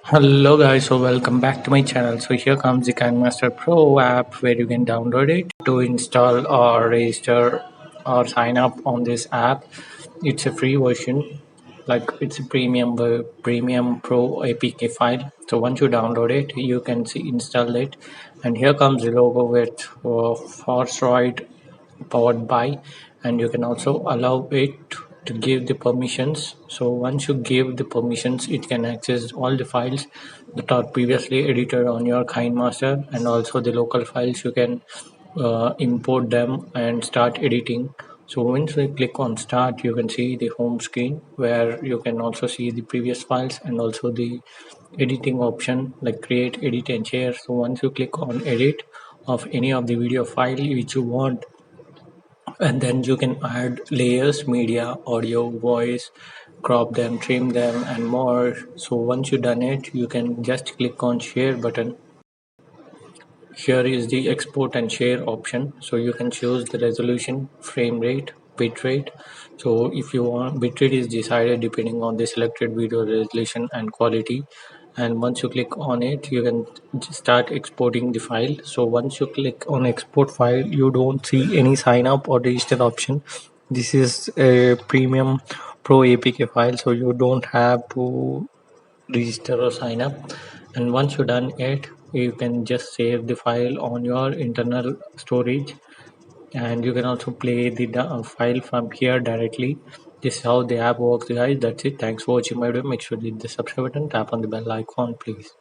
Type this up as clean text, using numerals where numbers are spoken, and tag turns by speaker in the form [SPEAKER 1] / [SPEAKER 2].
[SPEAKER 1] Hello guys, so welcome back to my channel. So here comes the KineMaster Pro app where you can download it to install or register or sign up on this app. It's a free version, like it's a premium Pro APK file. So once you download it, you can see install it, and here comes the logo with Forceroid powered by, and you can also allow it to give the permissions. So once you give the permissions, it can access all the files that are previously edited on your KineMaster, and also the local files you can import them and start editing. So once we click on start, you can see the home screen where you can also see the previous files and also the editing option like create, edit and share. So once you click on edit of any of the video file which you want, and then you can add layers, media, audio, voice, crop them, trim them and more. So once you done it, you can just click on share button. Here is the export and share option, so you can choose the resolution, frame rate, bitrate. So if you want, bitrate is decided depending on the selected video resolution and quality. And once you click on it, you can start exporting the file. So once you click on export file, you don't see any sign up or register option. This is a premium Pro APK file, so you don't have to register or sign up. And once you done it, you can just save the file on your internal storage, and you can also play the file from here directly. This is how the app works, guys. That's it. Thanks for watching my video. Make sure to hit the subscribe button, tap on the bell icon, please.